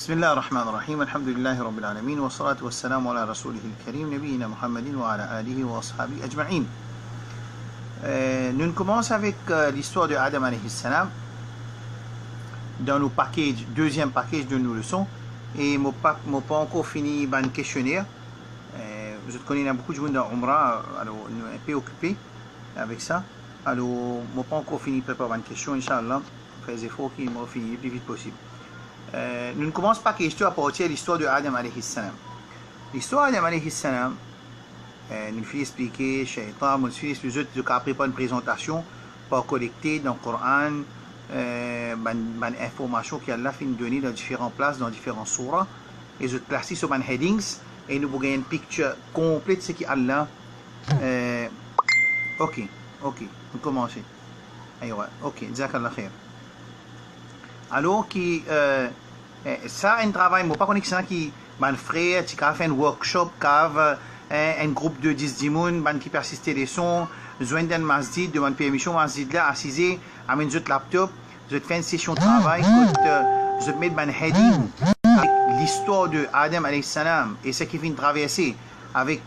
بسم الله الرحمن الرحيم الحمد لله رب العالمين والصلاة والسلام على رسوله الكريم نبينا محمد وعلى آله وأصحابه أجمعين. Nous commençons avec l'histoire de Adam alayhi salam dans nos packages, deuxième package de nos leçons, et je n'ai pas encore fini le questionnaire. Vous connaissez beaucoup de gens dans Umrah, alors nous sommes un peu occupés avec ça. Alors je n'ai pas encore fini de préparer une question, Inch'Allah, faites des efforts qui m'ont fini le plus vite possible. Nous ne commençons pas question à partir de l'histoire de Adam alayhi salam. L'histoire d'Adam alayhi salam, nous fait expliquer, Shaitan, nous fait expliquer, nous avons préparé une présentation pour collecter dans le Coran une information qu'Allah fait nous donner dans différentes places, dans différentes surahs, et nous placer sur les headings, et nous avons une picture complète de ce qu'Allah. Ok, nous commençons. Ok, Jazakallah khair. Alors, ça, un travail, je ne sais pas si qui mon frère, qui a fait un workshop, qui a un groupe de 10 personnes qui persistent les sons, joindre d'un masjid, de une permission masjid là, assisé, amène votre laptop, je fais une session de travail, je mets un heading avec l'histoire de Adam alayhi salam et ce qui vient de traverser avec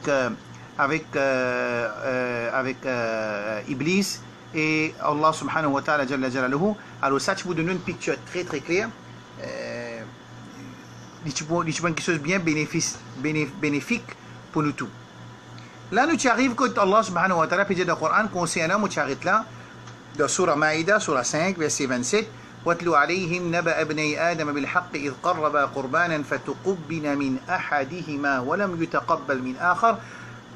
Iblis et Allah subhanahu wa ta'ala jalla jalaluhu. Alors ça, tu vous donne une picture très très claire. C'est quelque chose de bien bénéfique pour nous tous. Là, nous arrivons quand Allah subhanahu wa ta'ala peut dire dans le Coran concernant nous arrête là dans Surah Maïda, Surah 5, verset 27. وَاتْلُ عَلَيْهِمْ نَبَأَ ابْنَيْ آدَمَ بِالْحَقِّ إِذْ قَرَّبَا قُرْبَانًا فَتُقُبِّلَ مِنْ أَحَدِهِمَا وَلَمْ يُتَقَبَّلْ مِنْ آخَرٍ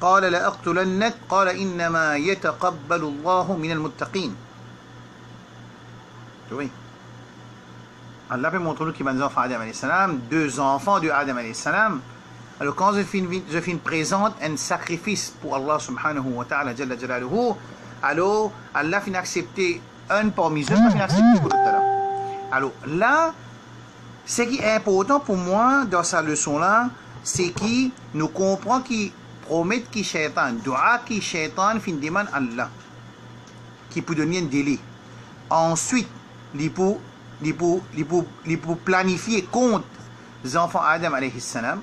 قال لأقتلنك قال إنما يتقبل الله من المتقين. Oui. Allah peut montrer nous qui va nous enfants Adam alayhi salam, deux enfants de Adam alayhi salam. Alors quand je fais présente un sacrifice pour Allah subhanahu wa ta'ala jalla jalaluhu, alors Allah fait accepter un parmi eux, pas fait accepter pour l'autre. Alors là, ce qui est important pour moi dans cette leçon là, c'est qu'il nous comprend qu'il promet qui shaitan, dua qui shaitan fin demande Allah, qui peut donner un délai. Ensuite, il peut planifier contre les enfants Adam alayhi salam.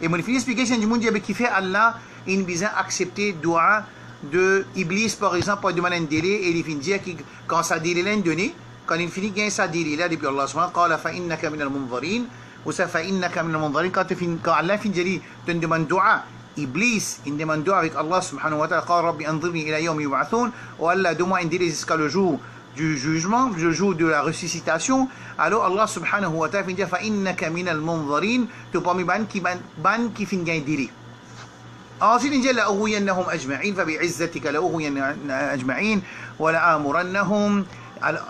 Et mon explication du monde qui fait Allah, il besoin accepter dua de Iblis par exemple pour demander un délai et il finit dire que quand ça délai est donné, quand il finit gagner ça délai là depuis Allah subhanahu wa ta'ala fa innaka min al-munzirin ou ça fa innaka min al-munzirin quand Allah finit dire te demande dua Iblis il demande dua avec Allah subhanahu wa ta'ala قال ربي أنظرني إلى يوم يبعثون ou Allah donne-moi un délai jusqu'à le jour du jugement, le jour de la ressuscitation. Alors Allah subhanahu wa ta'ala dit fa innaka min al-munzirin, tu parmi ban qui fin gain délai. Ensuite il dit la ughwiyannahum ajma'in fa bi'izzatika la ughwiyannahum ajma'in wa la amurannahum.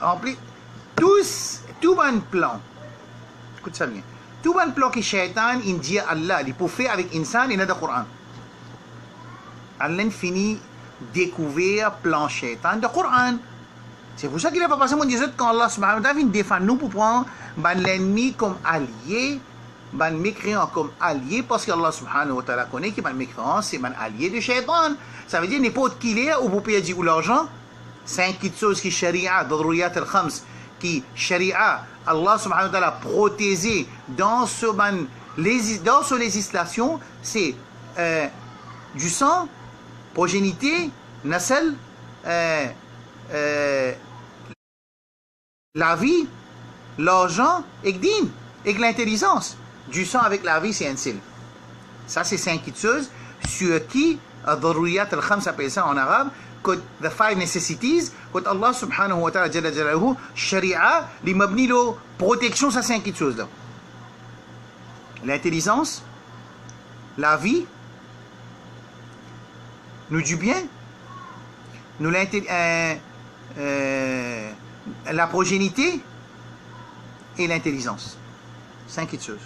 En plus tout ban plan. Écoute ça bien. Tout ban plan que shaitan il dit Allah, il peut faire avec insan et dans le Coran. Allah finit découvrir plan shaitan dans le Coran. C'est pour ça qu'il n'a pas passé mon disait quand Allah subhanahu wa ta'ala vient défendre nous pour prendre l'ennemi comme allié, le mécréant comme allié, parce que Allah subhanahu wa ta'ala connaît que le mécréant c'est un allié de shaitan. Ça veut dire n'importe qui l'est ou vous payez ou l'argent. 5 choses qui sharia, daruriyat al-khams, qui sharia, Allah subhanahu wa ta'ala protégé dans son législation, c'est du sang, progénité, nasl, la vie, l'argent et din, et l'intelligence. Du sang avec la vie, c'est un sil. Ça, c'est 5 choses sur qui, Daruriyat al-Khams s'appelle ça en arabe, que the 5 necessities, que Allah subhanahu wa ta'ala jalla jalaluhu, sharia, li mabni lo protection, ça 5 choses là. L'intelligence, la vie, nous du bien, nous la progénité et l'intelligence. 5 choses.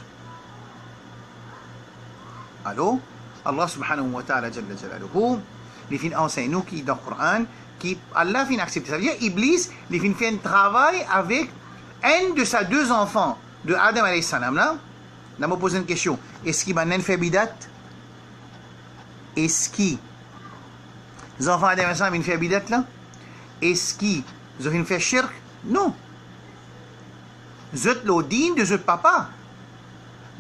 Alors, Allah subhanahu wa ta'ala jalla jalaluhu, il fin enseigne nous qui dans le Coran, qui Allah fin accepter. Ça veut dire Iblis, il fin fait un travail avec un de ses deux enfants de Adam alayhi salam là. Là, me pose une question. Est-ce qu'il m'a fait bidat? Est-ce qu'il les enfants d'Adam alayhi salam, ils font bidat là? Est-ce qu'ils ont fait shirk? Non. Zut l'odine de zut papa.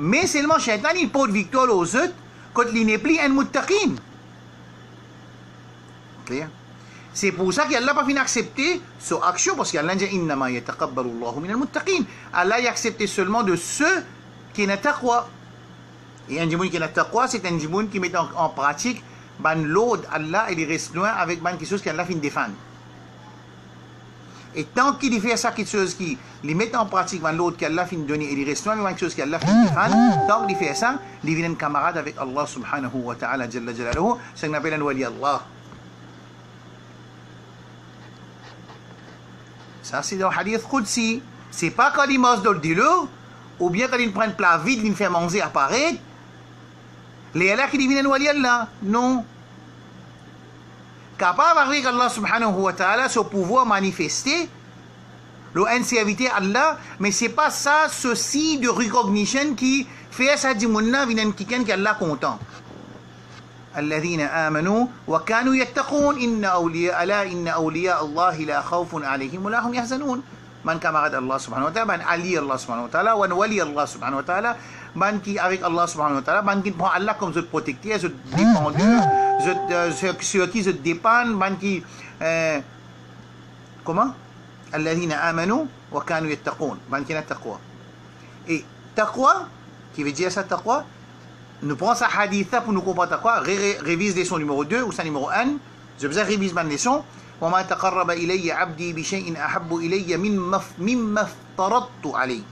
Mais seulement Shaitan, il porte victoire aux autres quand il n'est plus un muttaqin. Clair? C'est pour ça qu'Allah n'a pas fini d'accepter cette action, parce qu'Allah dit Innama yataqabbalu Allahu min al-muttaqin. Allah a accepté seulement de ceux qui ont taqwa. Et un djimoun qui a taqwa, c'est un djimoun qui met en pratique ban l'aude Allah et il reste loin avec ban quelque chose qu'Allah finit défendre. Et tant qu'il fait ça, quelque chose qui les met en pratique ban l'aude qu'Allah finit donner et il reste loin avec quelque chose qu'Allah finit défendre, tant qu'il fait ça, il vient un camarade avec Allah subhanahu wa ta'ala jalla jalaluhu, c'est ce qu'on appelle un wali Allah. Ça, c'est dans le hadith Qudsi. C'est pas quand il mange dans le dilo, ou bien quand il prend un plat vide, il fait manger apparaître. Les Allah qui deviennent wali Allah. Non. Capable avec Allah subhanahu wa ta'ala, son pouvoir manifesté, l'insévité Allah, mais c'est pas ça, ceci de recognition qui fait ça du monde, vient quelqu'un qui Allah content. الذين آمنوا وكانوا يتقون إن أولياء الله لا خوف عليهم ولا هم يحزنون من camarade Allah subhanahu wa ta'ala man allié Allah subhanahu wa ta'ala wan wali Allah subhanahu wa ta'ala man qui avec Allah subhanahu wa ta'ala man qui prend Allah comme je protecteur je défendeur sur qui je dépend man qui comment الذين آمنوا وكانوا يتقون man qui a taqwa et taqwa qui veut dire ça taqwa. Nous prenons ce hadith pour nous comprendre quoi. Révise leçon numéro 2 ou ça numéro 1. Je vous révise ma leçon. وما تقرب إلي عبدي بشيء أحب إلي مما افترضت عليه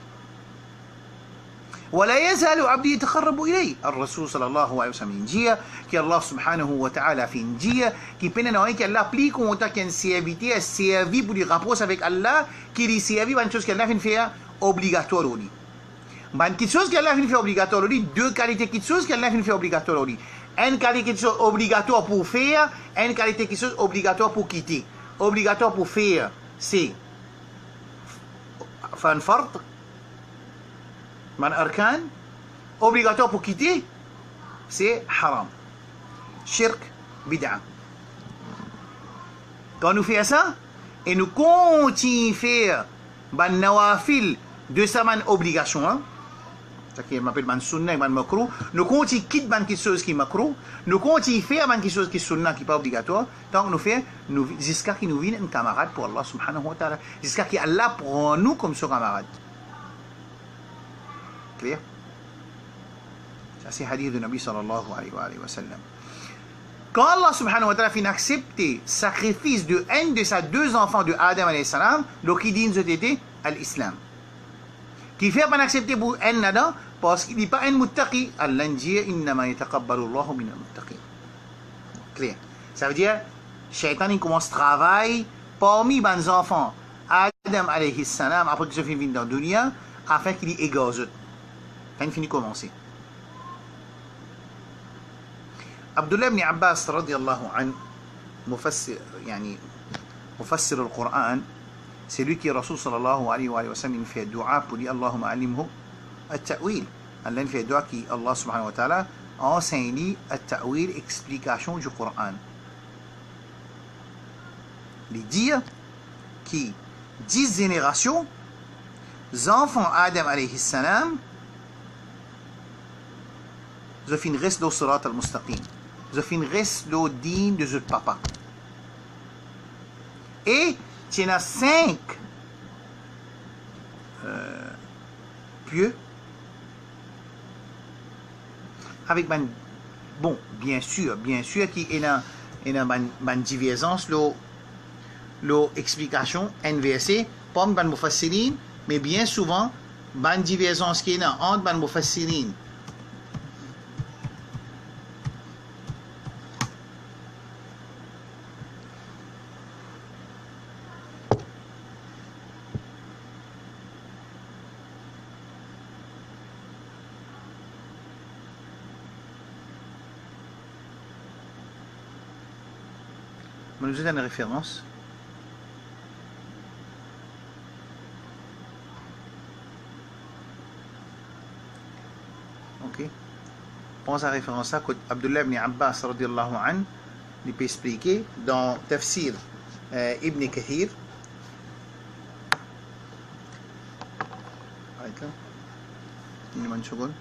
ولا يزال عبدي يتقرب إلي. الرسول صلى الله عليه وسلم نجيه que Allah subhanahu wa ta'ala fait نجيه qui peine à que Allah applique en tant qu'un serviteur à servir pour les rapprocher avec Allah qui lui servir une chose qu'Allah fait obligatoire au lit. Ben, quelque chose qu'Allah fait obligatoire, deux qualités quelque chose qu'Allah fait obligatoire. Une qualité quelque chose obligatoire pour faire, une qualité quelque chose obligatoire pour quitter. Obligatoire pour faire, c'est fan fard, man arkan. Obligatoire pour quitter, c'est haram. Shirk, bid'a. Quand nous faisons ça, et nous continuons à faire ben nawafil de sa man obligation, hein? Ça qui m'appelle man sunna et man makruh, nous continuons quitter man quelque chose qui est makruh, nous continuons faire man quelque chose qui est sunna qui n'est pas obligatoire, tant que nous faisons, jusqu'à ce qu'il nous vienne un camarade pour Allah subhanahu wa ta'ala, jusqu'à ce qu'Allah prend nous comme son camarade. Clair? Ça c'est hadith du Nabi sallallahu alayhi wa sallam. Quand Allah subhanahu wa ta'ala finit accepter sacrifice de un de ses deux enfants de Adam alayhi salam, donc il dit c'était l'islam. Qui fait pas accepter pour un nada parce qu'il n'est pas un muttaqi. Allah dit innama yataqabbalu Allahu min al-muttaqin. Clair. Ça veut dire Shaitan il commence travail parmi les enfants Adam alayhi salam après que ce film dans la dunya afin qu'il y égase. Quand il finit commencer. Abdullah ibn Abbas radiyallahu an mufassir al-Qur'an. C'est lui qui est Rasul sallallahu alayhi wa sallam fait dua pour dire Allahumma alimhu at-ta'wil. Allah fait dua qui Allah subhanahu wa ta'ala enseigne at-ta'wil, explication du Coran. Les dire qui 10 générations, les enfants Adam alayhi salam, ils fin restent le sirat al-mustaqim. Ils fin restent le din de leur papa. Et il y en a 5 pieux avec bon bien sûr qu'il y a une divergence l'explication inversée pas une mufassirin mais bien souvent une divergence qui est entre une mufassirin nous donne une référence. Ok. Pense à la référence à Abdullah ibn Abbas radiyallahu anhu, il peut expliquer dans Tafsir Ibn Kathir. Arrête là. Une seconde.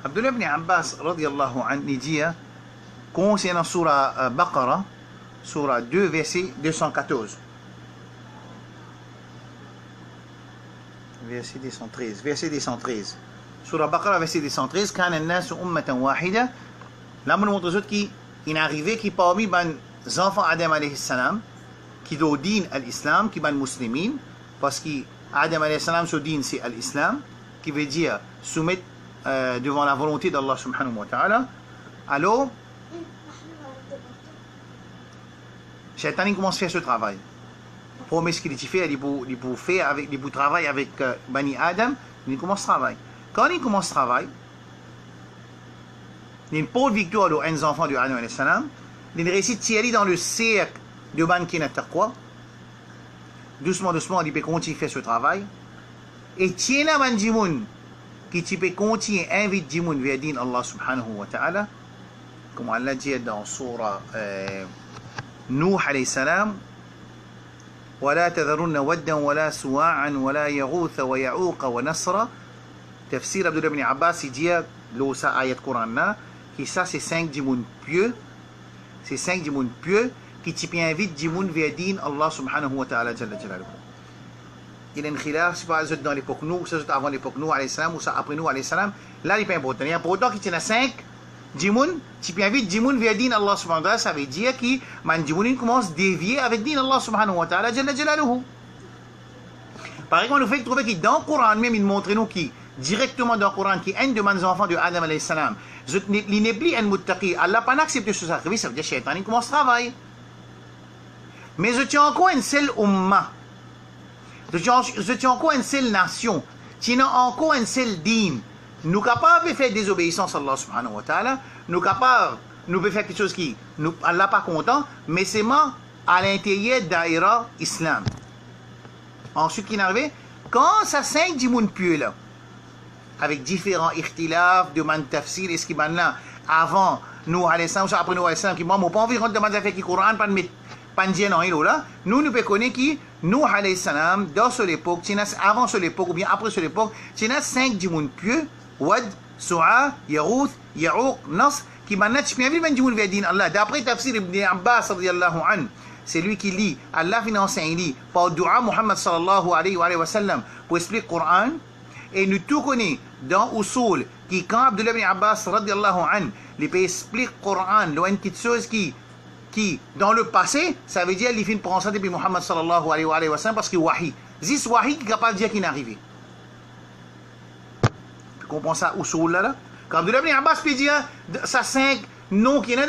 Abdullah ibn Abbas radiallahu anhu dit, concernant Surah Baqarah, Surah 2, verset 214. Verset 213. Verset 213. Surah Baqarah, verset 213. Kana an-nasu ummatan wahida. Là, on nous montre autres qui est arrivé, qui parmi les enfants Adam alayhi salam, qui do din al-Islam, qui sont musulmans, parce que Adam alayhi salam, son din c'est al-Islam, qui veut dire soumettre devant la volonté d'Allah subhanahu wa ta'ala. Alors, Shaitan commence à faire ce travail. Promesse qu'il fait, il pour travailler avec Bani Adam, il commence à travailler. Quand il commence à travailler, il y a une pauvre victoire aux enfants de Adam alayhi salam, il réussit de tirer dans le cercle de Ban Kina Taqwa. Doucement, doucement, il peut continuer à faire ce travail. Et tiens la Ban Jimoun, qui peut continuer à inviter Jimoun vers din Allah subhanahu wa ta'ala, comme Allah dit dans Surah Nuh alayhi salam, ولا تذرن ودا ولا سواعا ولا يغوث ويعوق ونصر. Tafsir Abdullah ibn Abbas, il dit, l'eau ça ayat Coran là, que ça c'est 5 djimoun pieux, c'est 5 djimoun pieux qui t'y invitent djimoun vers din Allah subhanahu wa ta'ala jalla jalaluhu. Il y a un khilaf, c'est pas dans l'époque nous, c'est avant l'époque nous alayhi salam ou ça après nous alayhi salam. Là il n'est pas important. Il y a important qu'il y a 5 djimoun, tu peux inviter djimoun vers din Allah subhanahu wa ta'ala, ça veut dire que man djimoun commence à dévier avec din Allah subhanahu wa ta'ala jalla jalaluhu. Par exemple, le fait de trouver que dans le Coran même il montre nous qui directement dans le Coran qui est un de mes enfants de Adam alayhi salam, il n'est plus un muttaqi, Allah n'a pas accepté ce sacrifice, ça veut dire que Shaitan commence à travailler. Mais je tiens encore une seule ummah. Je tiens encore une seule nation. Tu as encore une seule dîme. Nous sommes capables de faire désobéissance à Allah subhanahu wa ta'ala. Nous sommes capables de faire quelque chose qui Allah n'est pas content, mais c'est à l'intérieur d'Aïra Islam. Ensuite, qui est arrivé, quand ça 5 djimoun pieux là, avec différents ikhtilaf, de man tafsir, est-ce qu'il y a là, avant nous, alayhi salam, après nous, alayhi salam, qui m'ont pas envie de rentrer dans les affaires qui Coran, pas de mettre. Nous pouvons connaître qui, nous, alayhi salam, dans cette époque, avant cette époque ou bien après cette époque, il y a 5 djimoun pieux, Wad, Su'a, Yarouth, Ya'uq, Nasr, qui maintenant, tu peux inviter un djimoun vers din Allah. D'après Tafsir ibn Abbas, radiyallahu anhu, c'est lui qui lit, Allah finance un lit, par dua Muhammad sallallahu alayhi wa sallam, pour expliquer le Coran, et nous tout connaissons dans Usul, qui quand Abdullah ibn Abbas, radiyallahu anhu, il peut expliquer le Coran, une petite chose qui, dans le passé, ça veut dire qu'il finit par enseigner depuis Muhammad sallallahu alayhi wa sallam parce que wahi. C'est wahi qui est capable de dire qu'il est arrivé. Tu comprends ça, Usul là? Quand Abdullah ibn Abbas peut dire, ça 5 noms qui sont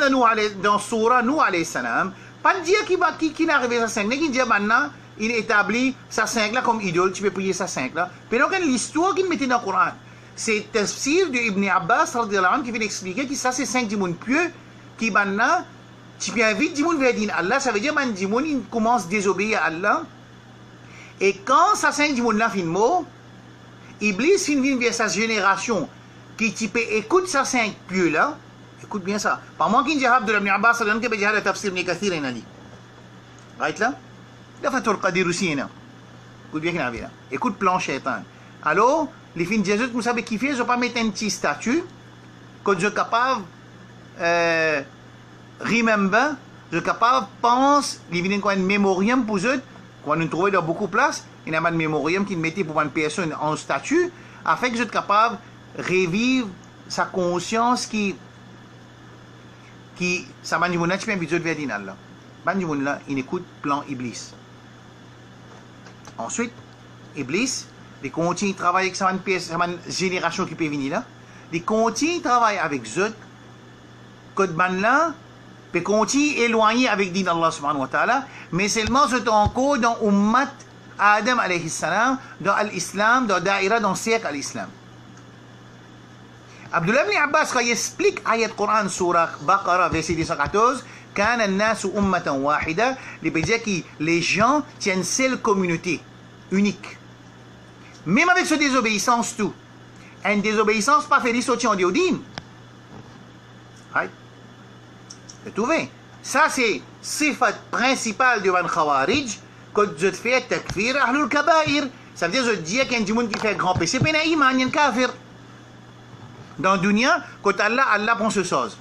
dans Surah, nous alayhi salam, pas dire qu'il est arrivé ça 5, mais qu'il dit maintenant, il établit ça 5 là comme idole, tu peux prier ça 5 là. Mais donc, l'histoire qu'il mettait dans le Coran, c'est tafsir de Ibn Abbas radiyallahu anhu qui vient expliquer que ça c'est 5 djimoun pieux qui maintenant, tu peux inviter djimoun vers din Allah, ça veut dire que djimoun il commence à désobéir à Allah. Et quand ça 5 djimoun là fin mot, Iblis vient vers sa génération qui tu peux écouter ça 5 pieux là, écoute bien ça. Par moi qui dit Abdullah ibn Abbas radiyallahu anhu qui a tafsir Ibn Kathir il a dit. Right là? La Fatul Qadir aussi là. Écoute bien qu'il a vu là. Écoute plan Shaitan. Alors, les filles de Jésus, vous savez qui fait, je ne vais pas mettre un petit statut, que je suis capable, remember, je suis capable, pense, il y a un mémorium pour eux, qu'on nous trouve dans beaucoup de places, il y a un mémorium qui mettait pour une personne en statut, afin que je sois capable de revivre sa conscience qui ça m'a dit, mon âge, puis vers dinal. Là, il écoute plan Iblis. Ensuite, Iblis, il continue de travailler avec sa génération qui peut venir là. Il continue de travailler avec eux. Code man là, il continue éloigner avec din Allah subhanahu wa ta'ala. Mais seulement c'est encore dans Ummat Adam alayhi salam, dans l'Islam, dans Daïra, dans le cercle à l'Islam. Abdullah ibn Abbas, quand il explique ayat Coran, surah Baqarah, verset 214, Kana an-nasu ummatan wahida, il veut dire que les gens tiennent seule communauté, unique. Même avec cette désobéissance, tout. Une désobéissance pas fait sortir en diodine. Right? Vous trouvez? Ça, c'est sifat principale de Van Khawarij, quand je fais takfir ahlul kabair. Ça veut dire, je dis qu'il y a des gens qui font grand péché, mais il y a un kafir. Dans le dunya, quand Allah prend ce chose.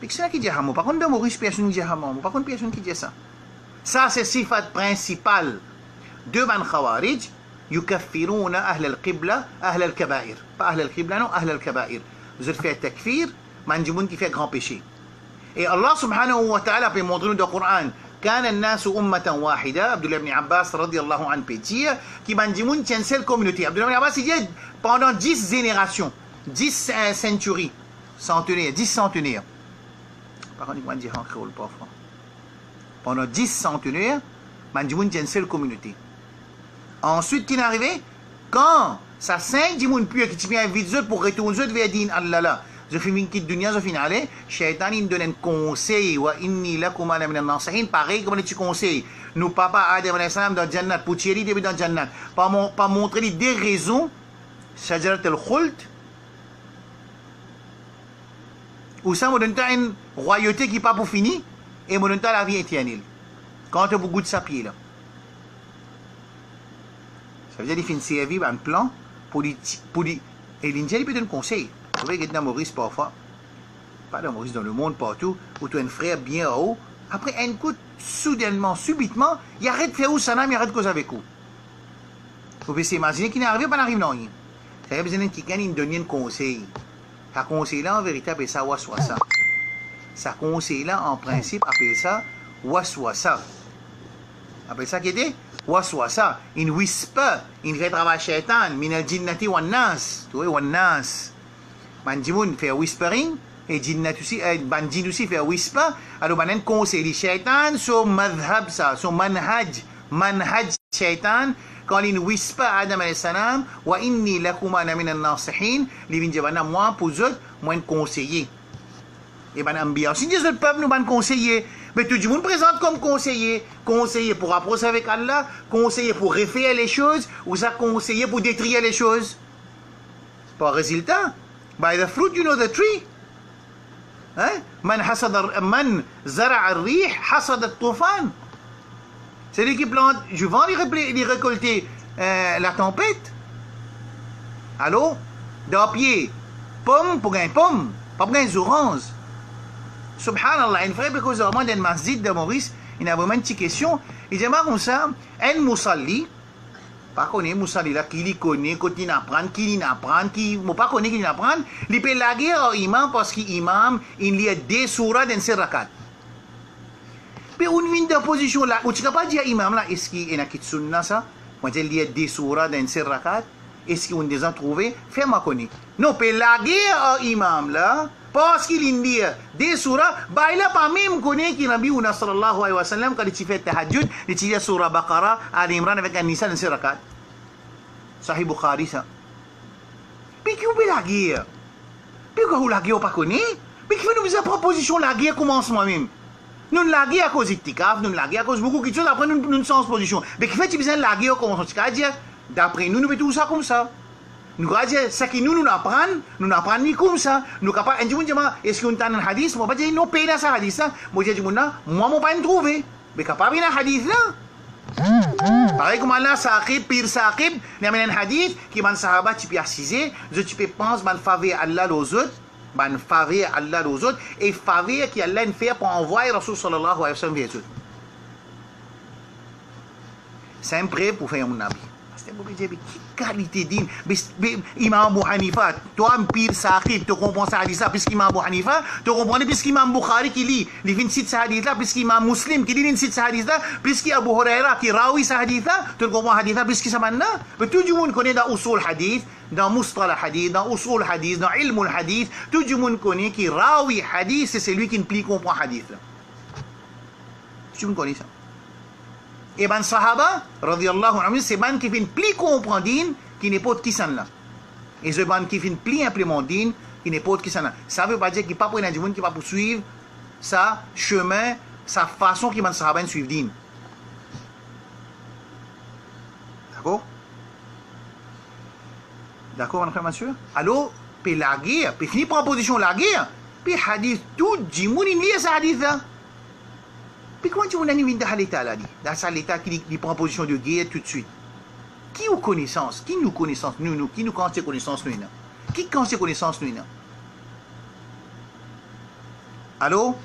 Mais c'est ça qui dit Hamou. Par contre, dans Maurice, personne ne dit Hamou. Par contre, personne qui dit ça. Ça, c'est sifat principale de Van Khawarij. Yukaffiruna ahl al-qibla, ahl al-kabair. Pas ahl al-qibla, non, ahl al-kabair. Vous faites takfir, mais il y a des gens qui font grand péché. Et Allah subhanahu wa ta'ala peut montrer nous dans le Coran. كان الناس أمة واحدة. Abdullah ibn Abbas radiallahu anhu peut dire qui m'a dit moun tient seule communauté. Abdullah ibn Abbas il dit pendant 10 générations, 10 centuries, centenaires, 10 centenaires. Par contre, il m'a dit en créole parfois. Pendant 10 centenaires, m'a dit moun tient seule communauté. Ensuite, qui est arrivé? Quand ça 5 dit moun pur qui tient invite pour retourner vers din Allah là. Je fais une petite dunya, je finis aller. Shaitan, il donne un conseil. Wa inni lakum ala min an-nasihin. Pareil, comme tu conseilles. Nous, papa Adam alayhi salam dans Jannat. Pour tirer début dans Jannat. Pas montrer des raisons. Shajarat al-khult. Ou ça, me donne une royauté qui n'est pas pour finir. Et me donne la vie éternelle. Quand tu goûtes sa pied là. Ça veut dire qu'il fait une série, un plan. Pour dire. Et l'Indien, il peut donner un conseil. Vous voyez qu'il y a dans Maurice parfois, pas dans Maurice, dans le monde partout, où tu as un frère bien haut, après un coup, soudainement, subitement, il arrête de faire où ça n'a, il arrête de causer avec vous. Vous pouvez s'imaginer qu'il n'arrive pas, n'arrive rien. Ça veut dire qu'il y a quelqu'un qui donne un conseil. Ce conseil-là, en vérité, appelle ça waswasa. Ce conseil-là, en principe, appelle ça waswasa. Appelle ça qui était waswasa. Une whisper, une retravaille shaitan, minal jinnati wan nas. Tu vois, wan nas. Bandimoun fait whispering et jinnat aussi, bandin aussi fait whisper. Alors banen conseil les shaitan sur madhab ça, sur manhaj shaitan quand il whisper Adam alayhi salam wa inni lakuma min an-nasihin li vin jabana moi pour eux moi conseiller. Et ban ambiance si le peuple nous ban conseiller mais tout le monde présente comme conseiller pour approcher avec Allah, conseiller pour refaire les choses ou ça conseiller pour détruire les choses. Par résultat, by the fruit you know the tree. Hein? Man zara al-rih hasad al-tufan. C'est lui qui plante du vent, il récolter la tempête. Allô? Dans pied, pomme pour gagner pomme, pas pour gagner oranges. Subhanallah, une frère, parce que vraiment dans le masjid de Maurice, il y a vraiment une petite question. Il dit, comme ça, un musalli, pas connaît musalli là, qui il connaît, quand il apprend, qui n'apprend, qui ne pas connaît, qui n'apprend, il peut laguer au imam parce qu'imam, il y a des surahs dans ses rakats. Mais on vient de position là, on ne peut pas dire imam là, est-ce qu'il y a une sunna ça? Quand il y a des surahs dans ses rakats, est-ce qu'on les a trouvés? Fais-moi connaître. Non, on peut laguer au imam là, parce qu'il y a des surahs, bah il n'a pas même connu qu'il Nabi sallallahu alayhi wa sallam, quand il fait tahajjud, il dit surah Baqarah, Al-Imran avec un Nisa dans ses rakats. Sahih Bukhari ça. Mais qui peut laguer? Mais quand vous laguez, on ne pas connaît? Mais qui fait nous une proposition laguer commence moi-même? Nous laguer à cause d'Itikaf, nous laguer à cause de beaucoup de choses, après nous sommes en position. Mais qui fait tu besoin laguer au commence? C'est-à-dire, d'après nous, nous mettons ça comme ça. Nous allons dire, ce que nous n'apprenons ni comme ça. Nous capables, un jour, est-ce qu'on a un hadith? Moi, je dis, non, pas dans ce hadith là. Moi, je dis, moi, je ne pas trouver. Mais capable dans un hadith là. Pareil comme Allah, saqib, pire saqib, il y a un hadith qui m'a sahaba, tu peux assiser, tu peux penser, man faveur Allah aux autres, man faveur Allah aux autres, et faveur qui Allah fait pour envoyer Rasul sallallahu alayhi wa sallam vers eux. C'est un prêt pour faire mon nabi. Quelle qualité d'île. Imam Abu Hanifa, toi, pire sahib, tu comprends ça hadith là, puisqu'Imam Abu Hanifa, tu comprends, puisqu'Imam Bukhari qui lit, il vient citer ça hadith là, puisqu'Imam Muslim qui lit, il cite ça hadith là, puisqu'Abu Huraira qui rawi ça hadith là, tu comprends hadith là, puisqu'il ça maintenant. Mais tout le monde connaît dans usul hadith, dans mustalah hadith, dans usul hadith, dans ilm hadith, tout le monde connaît qui rawi hadith, c'est celui qui ne plie comprend hadith là. Tout le monde connaît ça. Et ben sahaba, radiyallahu anhu, c'est ben qui fait une pli comprendre qui n'est pas de qui là. Et ce bande qui finit plus implément din, qui n'est pas qui ça. Ça veut pas dire qu'il n'est pas prendre du monde qui va poursuivre sa chemin, sa façon qui va suivre din. D'accord? D'accord, mon frère, monsieur? Alors, puis la guerre, puis finir par position la guerre, puis hadith tout, du monde il lit ce hadith là. Puis comment tu veux aller dans l'état là, dans l'état qui prend position de guerre tout de suite? Qui a connaissance? Qui nous connaissance? Nous, qui nous connaît connaissance nous? Qui connaît connaissance nous? Allô?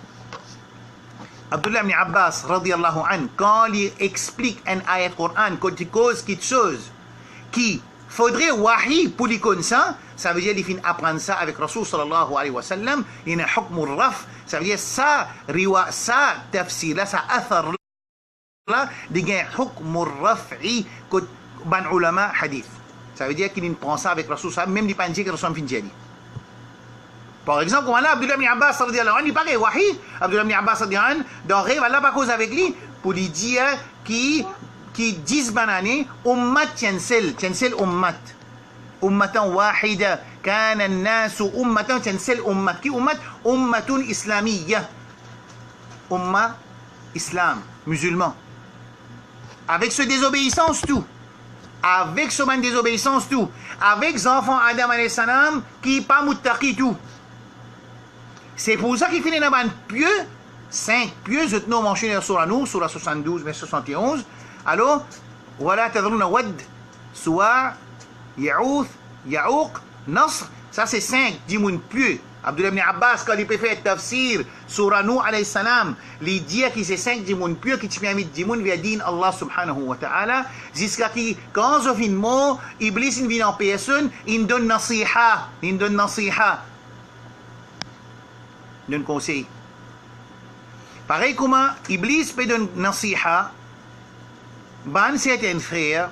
Abdullah ibn Abbas, radiyallahu anhu, quand il explique un ayat Coran, quand il cause quelque chose qui faudrait wahi pour les connaître, ça veut dire qu'il finit apprendre ça avec Rasul sallallahu alayhi wa sallam, il y a un hukm raf, ça veut dire ça, riwa, ça, tafsir, là, ça, athar, là, il y a un hukm raf'i, que ban ulama hadith. Ça veut dire qu'il prend ça avec Rasul sallallahu même les panjis que Rasul finit. Par exemple, comme là, Abdullah ibn Abbas, radiyallahu anhu, il paraît wahi, Abdullah ibn Abbas, radiyallahu anhu, donc, Allah pas cause avec lui, pour lui dire qui 10 bananes, ummat tiensel ummat. Ummatan wahida, kana nasu ummatan tiensel ummat. Qui ummat? Ummatun islamiyya. Umma, islam, musulman. Avec ce désobéissance tout. Avec ce man désobéissance tout. Avec les enfants Adam alayhi salam qui pas muttaqi tout. C'est pour ça qu'il finit dans un pieux, 5 pieux, je te nomme mentionné sur nous, sur la 72, mais 71. Alors, voilà, tadruna wad, soa, yaouth, yaouq, nasr, ça c'est 5 dimoun pieux. Abdullah ibn Abbas, quand il peut faire tafsir sur nous, alayhi salam, il dit que c'est 5 dimoun pieux qui te permettent de dimoun via din Allah subhanahu wa ta'ala, jusqu'à qui, quand je finis mot, Iblis il vient en personne, il donne nasiha, d'un conseil. Pareil comment Iblis peut donner nasiha, ban certains frères,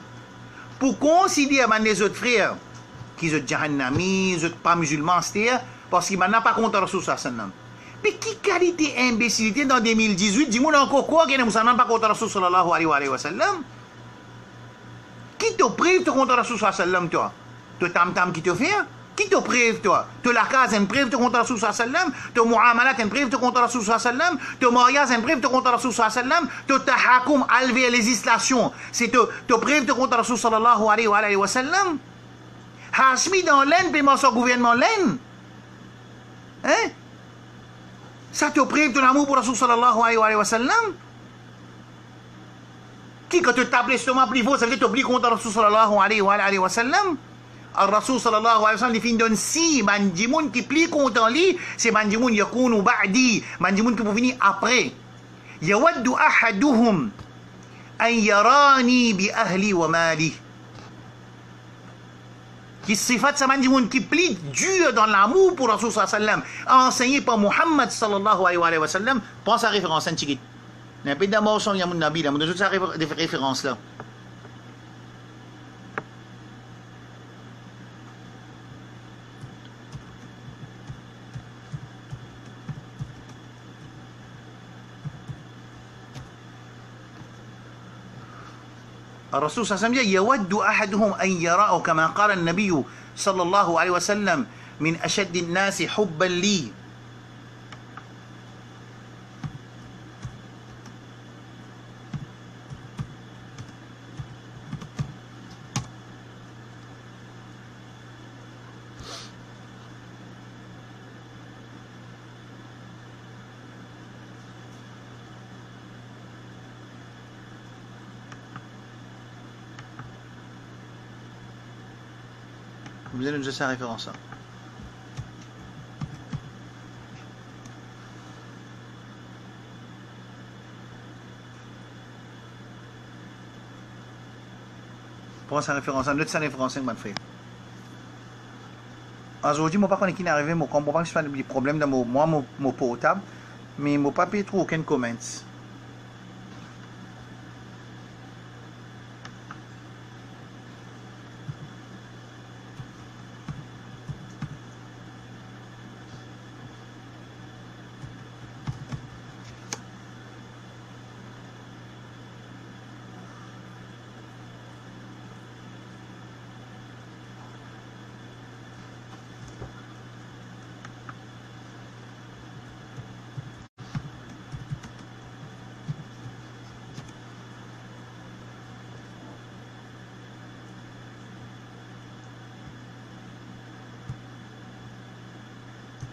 pour considérer ban les autres frères, qui sont jahannami, sont pas musulmans, c'est-à-dire, parce qu'ils n'ont pas contre Rasul sallallahu. Mais qui qualité imbécilité dans 2018, dis-moi encore quoi, qu'ils n'ont pas contre Rasul sallallahu alayhi wa sallam? Qui te prive de contre Rasul sallallahu, toi? Te tam-tam qui te fait? Qui te prive, toi? Te la case, une prive de contre Rasul sallam? Te muamalat, une prive de contre Rasul sallam? Te mariage, une prive de contre Rasul sallam? Te tahakum, alver législation, c'est te prive de contre Rasul sallallahu alayhi wa sallam? Hashmi dans l'aine, puis son gouvernement l'aine. Hein? Ça te prive ton amour pour Rasul sallallahu alayhi wa sallam? Qui quand te tape l'estomac plus fort, ça veut dire que tu oublies contre Rasul sallallahu alayhi wa sallam? الرسول صلى الله عليه وسلم في Indonésie manjimoun qui plie contre lui c'est manjimoun yakunu ba'di manjimoun qui peut venir après yawaddu ahaduhum an yarani bi ahli wa mali qui sifat sa manjimoun qui plie dur dans l'amour pour Rasul sallallahu alayhi wa sallam enseigné par Muhammad sallallahu alayhi wa sallam. Pense à référence un petit n'a pas d'abord son yamoun nabi là, mais de toute référence là. الرسول صلى الله عليه وسلم يود أحدهم أن يراه كما قال النبي صلى الله عليه وسلم من أشد الناس حبا لي. Vous allez nous laisser la référence. Prends sa référence, note sa référence, mon frère. Aujourd'hui, je ne sais pas qui est arrivé, je ne comprends pas que je fais des problèmes dans mon portable, mais je n'ai pas pu trouver aucun comment.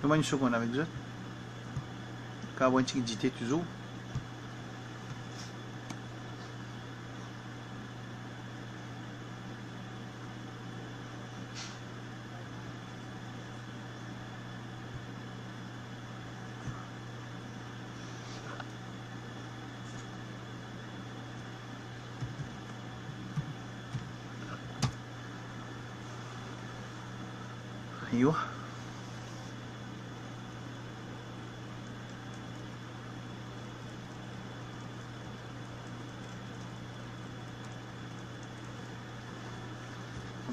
Donne-moi une seconde avec vous. Quand vous avez dit toujours. ايوه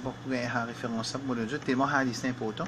beaucoup de références pour le jeu tellement c'est important.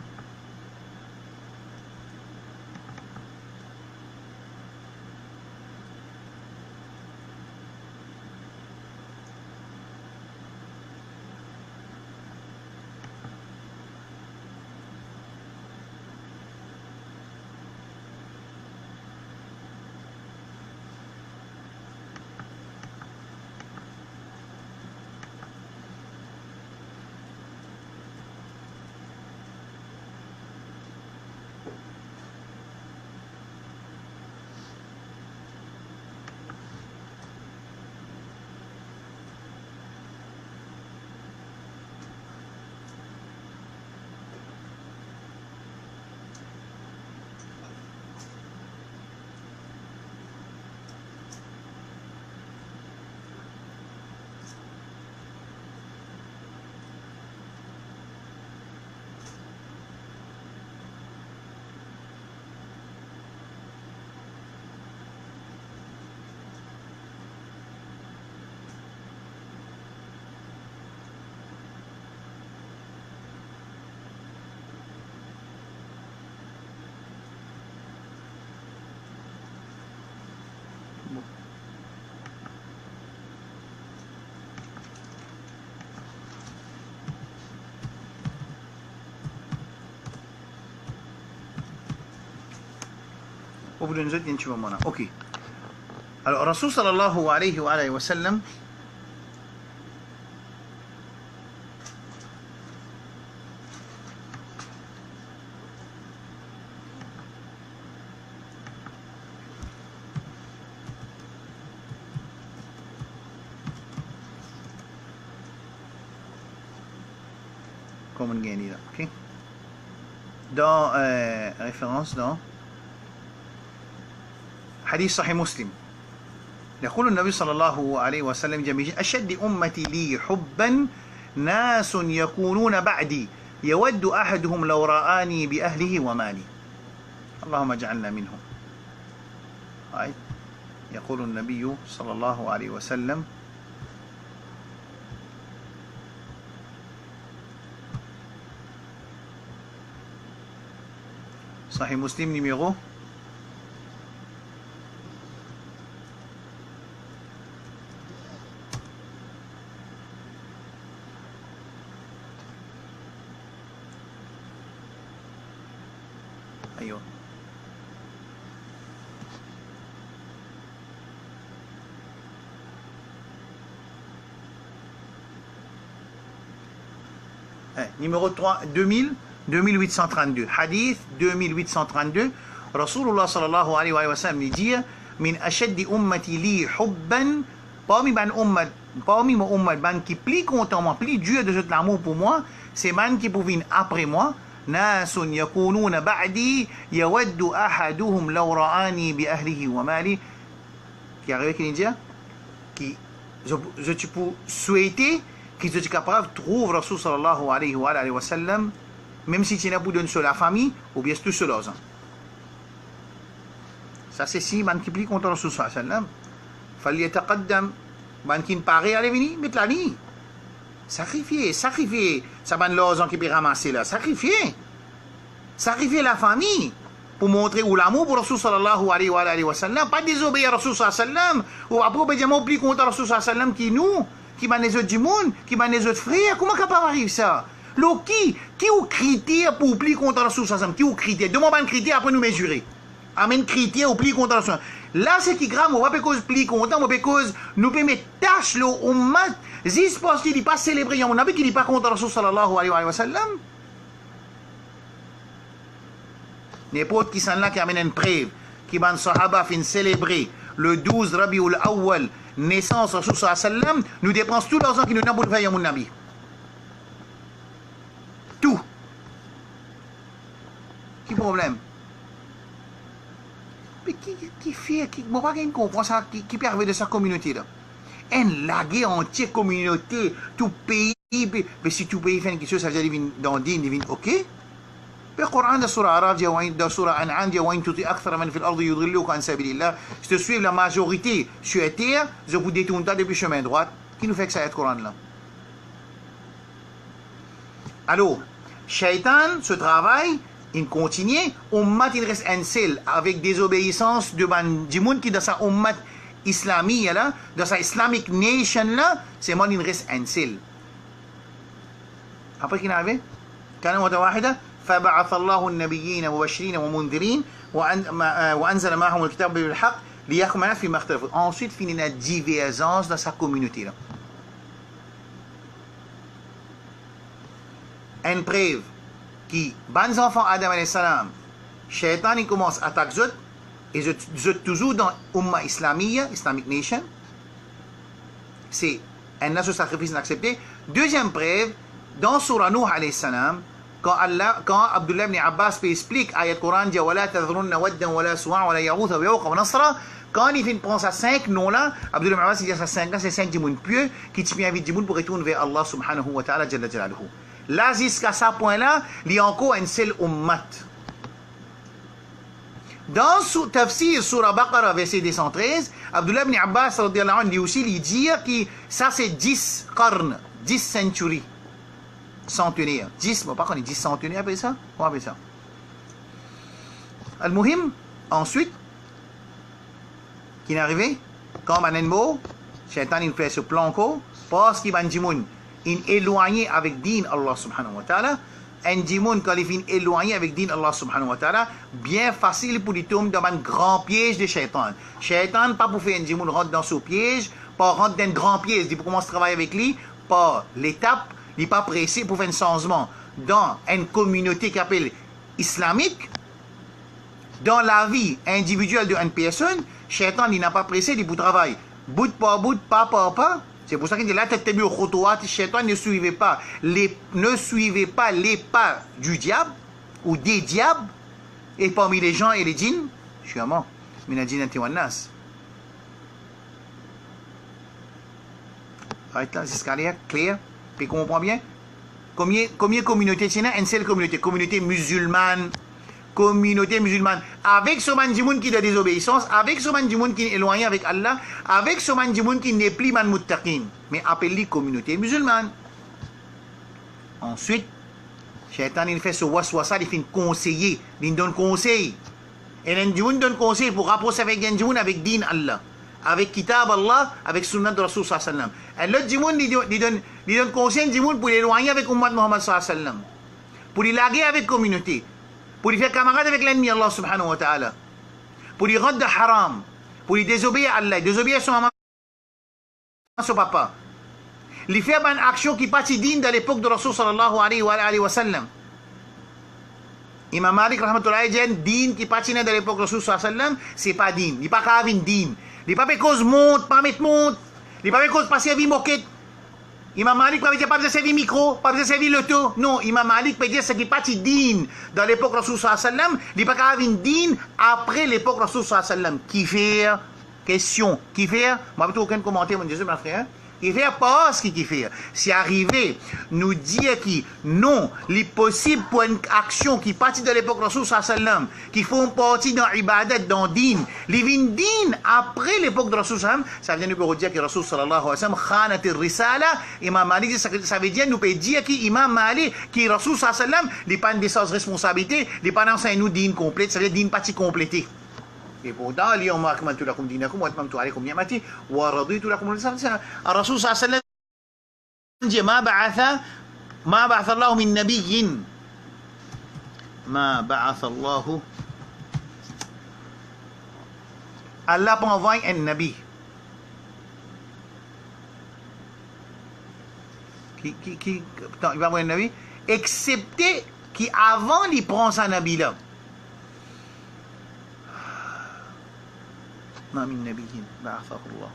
وبدون زد ينشبه منا اوكي. Alors الرسول صلى الله عليه وآله وسلم comme gagné là, ok. Dans référence dans حديث صحيح مسلم يقول النبي صلى الله عليه وسلم جميع أشد أمتي لي حبا ناس يكونون بعدي يود أحدهم لو رآني بأهله ومالي اللهم اجعلنا منهم. يقول النبي صلى الله عليه وسلم صحيح مسلم numéro ايوه numéro 3 2832 hadith 2832 Rasulullah sallallahu alayhi wa sallam dit min ashaddi ummati li hubban parmi mon ummat ban qui plus content moi plus dur de cet amour pour moi c'est man qui pour venir après moi ناس يكونون بعدي يود أحدهم لو رآني بأهله ومالي qui arrive qui dit qui je peux souhaiter que je suis capable de trouver Rasul sallallahu alayhi wa sallam même si tu n'as pas d'une seule famille ou bien tout seul ça c'est si man qui plie contre Rasul sallallahu alayhi wa sallam فليتقدم man qui ne paraît aller venir mettre la ligne sacrifier ça ban l'argent qui peut ramasser là sacrifier la famille pour montrer où l'amour pour Rasul sallallahu alayhi wa sallam pas désobéir à Rasul sallallahu alayhi wa sallam ou après obédiemment plus contre Rasul sallallahu alayhi wa sallam qui nous qui ban les autres du monde qui ban les autres frères comment capable arrive ça lo qui ou critère pour plus contre Rasul sallallahu alayhi wa sallam qui ou critère demande ban critère après nous mesurer amène critère ou plus contre Rasul là c'est qui grave on va pas cause plus content on va cause nous peut mettre tâche là au mat juste parce qu'il n'est pas célébré on a vu qu'il n'est pas contre Rasul sallallahu alayhi wa sallam n'importe qui sont là qui amène une preuve, qui ban sahaba fin célébrer le 12 Rabiul Awwal, naissance de Rasul sallallahu alayhi wa sallam, nous dépensons tout l'argent qui nous donne pour faire Yamoun Nabi. Tout. Quel problème? Mais qui fait, moi pas qu'il comprend ça, qui peut arriver de sa communauté là? Un lagué entière communauté, tout pays, mais si tout pays fait quelque chose, ça veut dire dans din, ok? Le Coran de Surah Araf, de Surah An'am, dit وَإِن تُطِعْ أَكْثَرَ مَنْ فِي الْأَرْضِ يُضِلُّوكَ عَنْ سَبِيلِ اللَّهِ. Si tu suis la majorité sur la terre, je vous détourne depuis le chemin droit. Qui nous fait que ça, le Coran là? Alors, Shaitan, ce travail, il continue, Ummat, il reste un seul, avec désobéissance de Bandimoun qui dans sa Ummat islamique là, dans sa Islamic Nation là, c'est moi, il reste un seul. Après qu'il est arrivé, كان واحدة فبعث الله النبيين مبشرين ومنذرين وأنزل معهم الكتاب بالحق ليحكم الناس فيما اختلفوا. Ensuite, finit la divergence dans sa communauté là. Une preuve qui, bons enfants Adam alayhi salam, Shaitan il commence à attaquer eux, et je toujours dans Umma Islamiyya, Islamic Nation, c'est un nation sacrifice inaccepté. Deuxième preuve, dans Surah Nuh alayhi salam, quand Abdullah ibn Abbas explique ayat Coran dit ولا تذرن ودا ولا سواع ولا يغوث ويعوق ونصر, quand il prend sa 5 noms là, Abdullah ibn Abbas dit ça 5 là, c'est 5 djimoun pieux qui te invite djimoun pour retourner vers Allah subhanahu wa ta'ala jalla jalaluhu. Là jusqu'à ce point là, il y a encore un seul ummat. Dans Tafsir Surah Baqarah verset 213, Abdullah ibn Abbas radiyallahu anhu dit aussi, il dit que ça c'est 10 qarn, 10 centuries. Centenaire. 10, pas qu'on est 10 centenaires après ça? On appelle ça. Al-Muhim, ensuite, qui est arrivé, quand Manenbo, Shaitan il fait ce plan parce qu'il y a un djimoun, il est éloigné avec din Allah subhanahu wa ta'ala. Un djimoun, quand il est éloigné avec din Allah subhanahu wa ta'ala, bien facile pour lui tomber dans un grand piège de Shaitan. Shaitan, pas pour faire un djimoun rentre dans ce piège, pas rentrer dans un grand piège, il commence à travailler avec lui, pas l'étape. Il n'est pas pressé pour faire un changement dans une communauté qui appelle islamique, dans la vie individuelle d'une personne. Shaitan il n'a pas pressé, il pour travail bout par bout, pas par pas. C'est pour ça qu'il dit là, tête au khotoat, Shaitan ne suivait pas les pas du diable ou des diables, et parmi les gens et les djinns, je suis amant, mina djinnati wan nas. Right là, c'est clair. Tu comprends bien? Combien de communautés c'est là? Une seule communauté. Communauté musulmane. Communauté musulmane. Avec ce mandimoun qui a des obéissances, avec ce mandimoun qui est éloigné avec Allah, avec ce mandimoun qui n'est plus man muttaqin. Mais appelez communauté musulmane. Ensuite, Shaitan il fait ce waswasa, il fait conseiller, il donne conseil. Et l'indimoun donne conseil pour rapprocher avec l'indimoun avec din Allah. Avec Kitab Allah, avec Sunnah de Rasul sallallahu alayhi wa sallam. Et l'autre djimoun, il donne conseil djimoun pour l'éloigner avec Ummat Muhammad sallallahu alayhi wa sallam. Pour les laguer avec la communauté. Pour les faire camarade avec l'ennemi Allah subhanahu wa ta'ala. Pour les rendre de haram. Pour les désobéir à Allah, désobéir à son maman, son papa. Les faire une action qui partit digne de l'époque de Rasul sallallahu alayhi wa sallam. Imam Malik rahmatullahi dit, din qui partit de l'époque de Rasul sallallahu alayhi wa sallam, c'est pas din. Il n'est pas grave une din. Il n'est pas fait cause monte, pas mettre monte. Il n'est pas fait cause pas servir moquette. Imam Malik pas dire pas besoin servir micro, pas besoin servir l'auto. Non, Imam Malik peut dire ce qui est parti din dans l'époque Rasul sallallahu alayhi wa sallam, il n'est pas grave une din après l'époque Rasul sallallahu alayhi wa sallam. Qui fait? Question. Qui fait? Moi, je n'ai aucun commentaire, mon Dieu, mon frère. Qui fait pas ce qui fait. C'est arrivé, nous dire que non, il est possible pour une action qui partit de l'époque Rasul sallallahu alayhi wa sallam, qui font partie dans l'ibadat, dans din, les vins din après l'époque de Rasul sallallahu alayhi wa sallam, ça vient nous dire que Rasul sallallahu alayhi wa sallam, khanat risala, Imam Malik, ça veut dire, nous peut dire qu'Imam Malik, qui Rasul sallallahu alayhi wa sallam, il n'est pas une sans responsabilité, il n'est pas dans un nous din complète, ça veut dire din partie complétée. Et pourtant, اليوم أكملت لكم دينكم وأتممت عليكم نعمتي ورضيت لكم الإسلام. الرسول صلى الله عليه وسلم ما بعث الله من نبي ما بعث الله Allah pas envoyé un nabi il va envoyer un nabi excepté qui avant il prend sa nabi là. ما من نبي بعثه الله.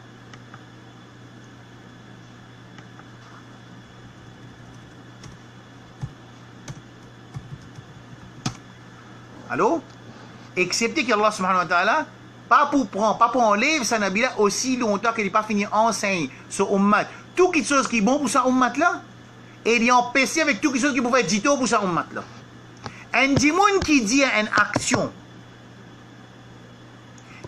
Allô? Excepté qu'Allah subhanahu wa ta'ala, pas pour enlever sa nabi là aussi longtemps qu'il n'est pas fini enseigne ce ummat. Tout quelque chose qui est bon pour sa ummat là, et il est empêché avec tout quelque chose qui pouvait être dit pour sa ummat là. Un dimoun qui dit une action,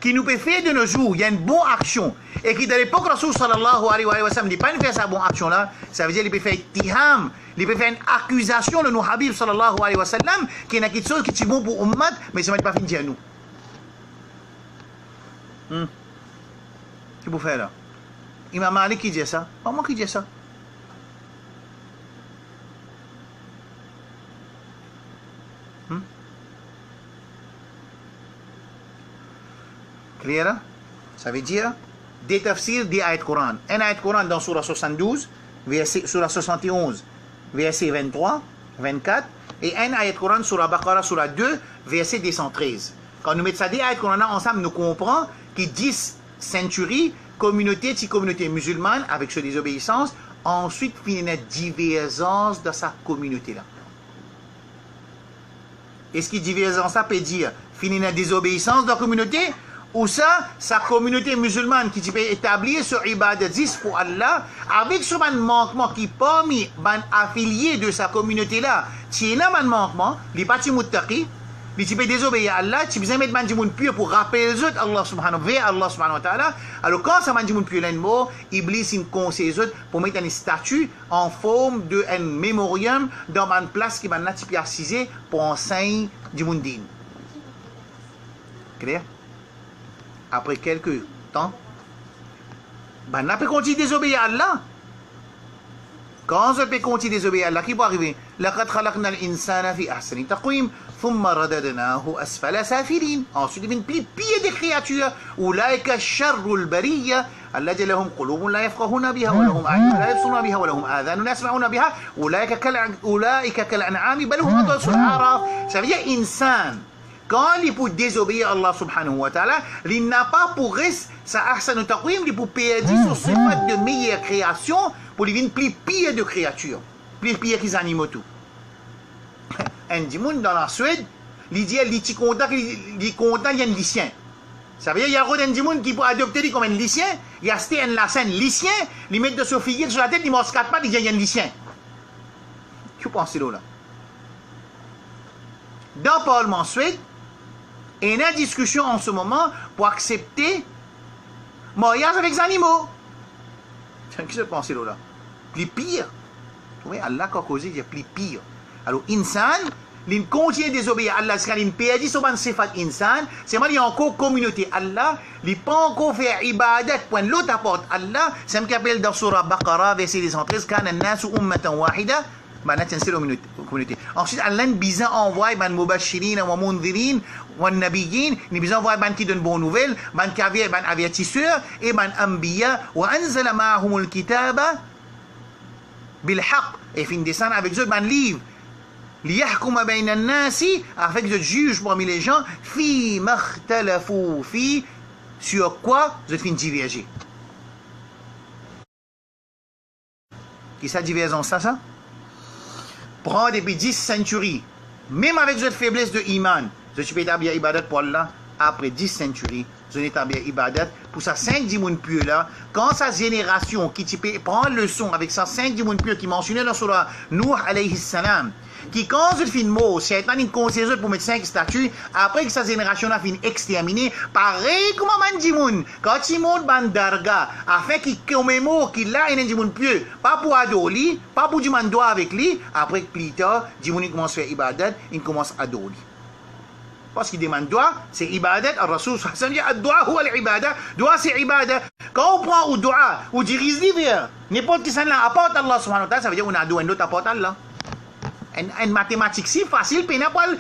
qui nous peut faire de nos jours, il y a une bonne action, et qui de l'époque Rasul sallallahu alayhi wa sallam n'est pas faire sa bonne action là, ça veut dire qu'il peut faire tiham, il peut faire une accusation de nos habib sallallahu alayhi wa sallam, qui est quelque chose qui est bon pour ummat, mais ça ne va pas finir à nous. Qu'est-ce que vous faites là? Imam Malik qui dit ça, pas moi qui dis ça. Clair? Ça veut dire des tafsirs des ayats Coran. Un ayat Coran dans Surah 72, Surah 71, verset 23, 24, et un ayat Coran Surah Baqarah, Surah 2, verset 213. Quand nous mettons ça des ayats Coran ensemble, nous comprenons que 10 centuries, communauté musulmane avec ce désobéissance, ensuite finit une divergence dans sa communauté là. Est-ce que divergence ça peut dire finir une désobéissance dans la communauté? Ou ça, sa communauté musulmane qui peut établir sur ibadat 10 pour Allah, avec ce manquement qui parmi les affiliés de sa communauté là, qui est un manquement, les partis muttaqi, les peut désobéir à Allah, tu besoin mettre un pur pour rappeler les autres Allah subhanahu wa ta'ala. Alors quand ça m'a pur l'un mot, Iblis il conseille les autres pour mettre un statut en forme de un mémorium dans une place qui va être assisée pour enseigner du monde din. Clair? Après quelques temps, on peut continuer à désobéir à Allah. Quand on peut continuer à désobéir à Allah, qui peut arriver? لَقَدْ خَلَقْنَا الْإِنسَانَ فِي أَحْسَنِ تَقْوِيمٍ ثُمَّ رَدَدْنَاهُ أَسْفَلَ سَافِلِينَ. Ensuite, il y a une pire des créatures. أُولَٰئِكَ شَرُّ الْبَرِيَّةِ الَّذِينَ لَهُمْ قُلُوبٌ لَا يَفْقَهُونَ بِهَا وَلَهُمْ أَعْيُنٌ لَا يَبْصِرُونَ بِهَا وَلَهُمْ آذَانٌ لَا يَسْمَعُونَ بِهَا أُولَٰئِكَ كَالْأَنْعَامِ بَلْ هُمْ أَضَلُّ سُورَةُ الْأَعْرَافِ. Ça veut dire insan. Quand il peut désobéir à Allah subhanahu wa ta'ala, il n'a pas pour reste sa ahsanu taqwim, il peut perdre sur ce fait de meilleure création pour lui venir plus pire de créatures, plus pire qu'ils animaux tout. Un dimoun dans la Suède, il dit il est content qu'il y a un lycéen. Ça veut dire qu'il y a un dimoun qui peut adopter comme un lycéen, il a acheté un lycéen, il met de son figuier sur la tête, il ne mange pas, il dit il y a un lycéen. Que pensez là? Dans le Parlement suède, il y a une discussion en ce moment pour accepter le mariage avec les animaux. Qu'est-ce que vous pensez là? Plus pire. Oui, Allah a causé, il y a plus pire. Alors, insan, il continue à désobéir à Allah, parce qu'il perd sur une sifat insan, c'est qu'il y a encore communauté Allah, il n'a pas encore fait ibadat pour l'autre apporte Allah, c'est ce qu'il appelle dans Surah Baqarah, verset 213, كان الناس أمة واحدة. Communauté. Ensuite, Allah a envoyé les mubashirin wa mundhirin wa nabiyin, il a envoyé les qui donnent bonnes nouvelles, les avertisseurs et les anbiya, wa anzala ma'ahum al-kitaba bil haqq, et fin descendre avec eux les livres. ليحكم بين الناس, afin que je juge parmi les gens, fi makhtalafu fi, sur quoi je finis diverger. Qui ça divergence ça? Prends depuis 10 centuries, même avec cette faiblesse de iman, je suis établi ibadat pour Allah, après 10 centuries, je n'ai établi ibadat pour sa 5 dimoun pure là, quand sa génération qui prend le son avec sa 5 dimoun pure qui mentionnait dans Surah Nuh alayhi salam, qui quand je finis mot, c'est un conseiller pour mettre 5 statues, après que sa génération a fini exterminée, pareil comme un dimoun, quand il monte ban darga, afin qu'il commémore qu'il a un dimoun pieux, pas pour adoli, pas pour du mandoa avec lui, après que plus tard, dimoun commence à faire ibadat, il commence à adoli. Parce qu'il demande doigt, c'est ibadat, al-Rasul sallallahu alayhi wa sallam dit, doigt ou al-ibadat, doigt c'est ibadat. Quand on prend au doigt, ou dirige l'hiver, n'importe qui s'en apporte Allah subhanahu wa ta'ala, ça veut dire qu'on a doigt, un autre apporte Allah. Une mathématique si facile, puis n'a pas le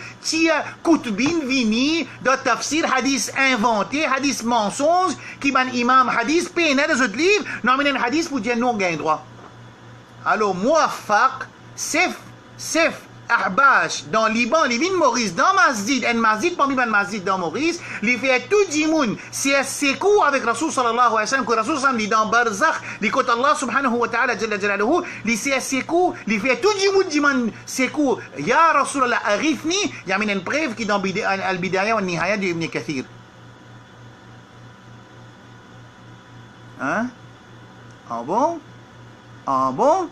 Koutubin vini, de tafsir, hadith inventé, hadith mensonge, qui ban imam hadith, puis n'a des autres livres, non mais un hadith pour dire non gain droit. Alors, muwaffaq, sef, ahbash dans Liban, les vins Maurice, dans masjid, un masjid parmi les masjid dans Maurice, les fait tout le monde, c'est quoi avec Rasul sallallahu alayhi wa sallam, que Rasul sallam dit dans Barzakh, les côtes Allah subhanahu wa ta'ala, jalla jalaluhu, les c'est quoi, les fait tout le monde dit, c'est quoi, ya Rasulallah, arifni, il y a une preuve qui dans Al-Bidaya wa Nihaya de Ibn Kathir. Hein? Ah bon? Ah bon?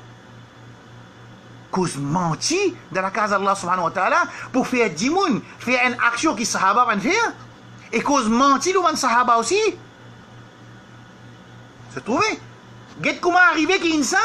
Cause menti dans la case d'Allah subhanahu wa ta'ala pour faire du monde, faire une action qui sahaba vont faire. Et cause menti le sahaba aussi. C'est trouvé. Get comment arriver qui insan?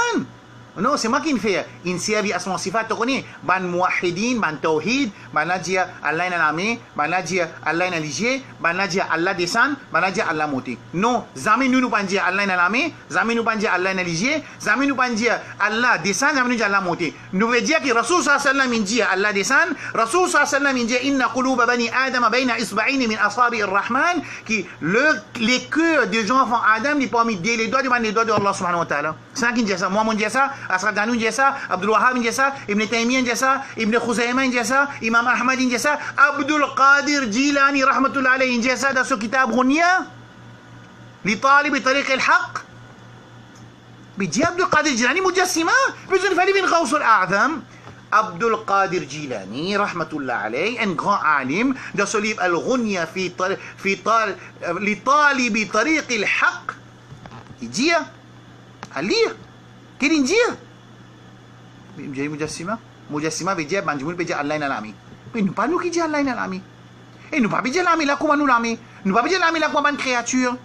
Non, c'est moi qui le fais. In servi à son sifat, tu connais. Ban muwahidin, ban tawhid, ban nadia Allah na name, ban nadia Allah na lige, ban nadia Allah descend, ban nadia Allah monte. Non, jamais nous pas dire Allah na name, jamais nous pas dire Allah na lige, jamais nous pas dire Allah descend, jamais nous dire Allah monte. Nous veut dire que Rasul sallallahu alayhi wa sallam dit Allah descend, Rasul sallallahu alayhi wa sallam dit inna quluba bani Adam bayna isba'in min asabi ar-Rahman, qui les cœurs des enfants Adam, ils parmi les doigts devant les doigts de Allah subhanahu wa ta'ala. C'est ça qui dit ça. Moi, mon dit ça. Asraf Danou dit ça, Abdul Wahhab dit ça, Ibn Taymiyyah dit ça, Ibn Khuzayma dit ça, Imam Ahmad dit ça, Abdul Qadir Jilani rahmatullah alayhi dit ça dans ce kitab Ghunya, li talib tariq al-haq. Mais dit Abdul Qadir Jilani mujassima, mais je ne fais pas Ghaus al-A'zam. Abdul Qadir Jilani rahmatullah alayhi, un grand alim dans ce livre Al-Ghunya li talib tariq al-haq. Il dit à lire. Qu'est-ce qu'il dit? Jadi Mujassima veut dire Banjimoun veut dire Allah inalami. Mais nous pas nous qui dit Allah inalami. Et nous pas dire l'ami là comment nous l'ami. Nous pas dire l'ami là comment une créature.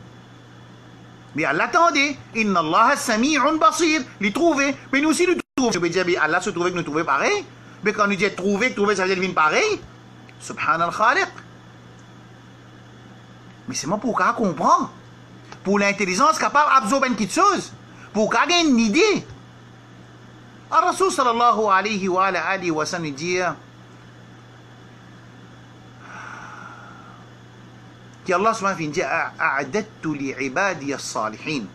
Mais Allah attendait. Inna Allah sami'un basir. Les trouver. Mais nous aussi nous trouvons. Je veux dire Allah se trouver que nous trouvons pareil. Mais quand nous dit trouver ça veut dire deviner pareil. Subhanal Khaliq. Mais c'est moi pour qu'on comprenne. Pour l'intelligence capable d'absorber une petite chose. Pour qu'on ait une idée. الرسول صلى الله عليه وعلى آله وسلم dit que Allah subhanahu wa ta'ala dit أعددت لعبادي الصالحين.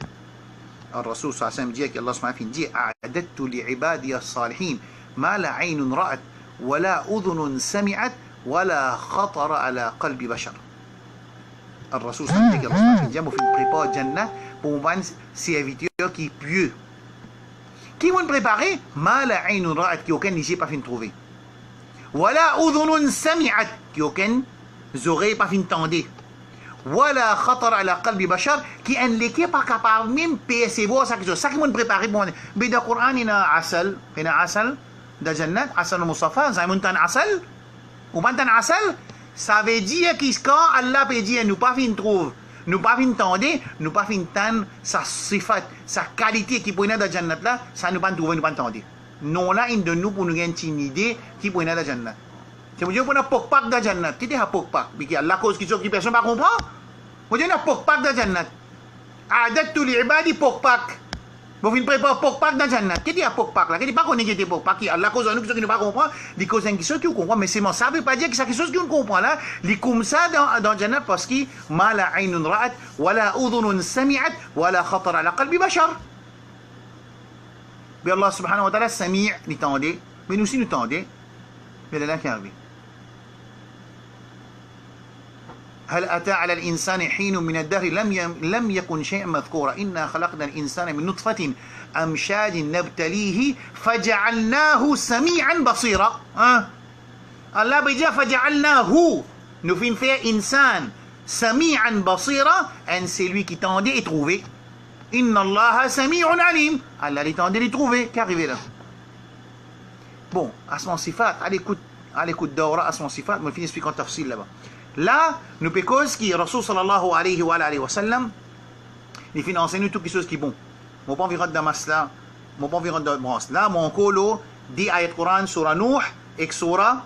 الرسول صلى الله عليه وسلم dit que Allah subhanahu wa ta'ala dit أعددت لعبادي الصالحين ما لا عين رأت ولا أذن سمعت ولا خطر على قلب بشر. الرسول صلى الله عليه وسلم dit que Allah subhanahu wa ta'ala dit moi je prépare Jannah pour un serviteur qui est pieux. Qui vont préparer ma la ayn ra'at qui aucun n'y pas fin trouver. Wala udhunun sami'at qui aucun oreilles pas fin tendre. Wala khatar ala qalbi bashar qui en l'équipe pas capable même percevoir ça qui vont préparer bon. Mais dans le Coran il y a asal, dans Jannat asal musafa, zaimun tan asal. Ou ban tan asal, ça veut dire qu'quand Allah peut dire nous pas fin trouve. Nous pas fin tendre, nous pas fin tan sa sifat, sa qualité qui pourrait dans Jannat là, ça nous pas trouver, nous pas tendre. Non là, une de nous pour nous gagner une idée qui pourrait dans Jannat. C'est pour dire qu'on a pokpak dans Jannat. Qui est à pokpak? Mais qui a la cause qui personne pas comprend. Vous dire on a pokpak dans Jannat. Adattu li ibadi pokpak. Vous fin préparer pokpak dans Jannat. Qui est à pokpak là? Qui est pas qu'on est pokpak qui a la cause nous qui ne pas comprendre, des causes qui sont qui comprend mais c'est moi ça veut pas dire que c'est quelque chose qui on comprend là, les comme ça dans Jannat parce que ma la aynun ra'at wala udhunun sami'at wala khatar ala qalbi bashar. Mais Allah subhanahu wa ta'ala sami' ni tendez, mais nous aussi nous tendez. Mais là qui arrive. هل أتى على الإنسان حين من الدهر لم يكن شيئا مذكورا إنا خلقنا الإنسان من نطفة أمشاج نبتليه فجعلناه سميعا بصيرا الله بيجا فجعلناه nous fin faire إنسان سميعا بصيرا and c'est lui qui tendait et trouvé إن الله سميع عليم Allah les tendait et trouvé qu'arrivé là bon asma sifat à l'écoute d'Aura asma sifat mais finis expliquant tafsil là-bas. Là, nous pécons qui Rasul sallallahu alayhi wa sallam, il finit enseigner tout quelque chose qui est bon. Mon pas environ Damas là, mon pas environ Damas là, mon colo, 10 ayat Coran, surah Nuh, et surah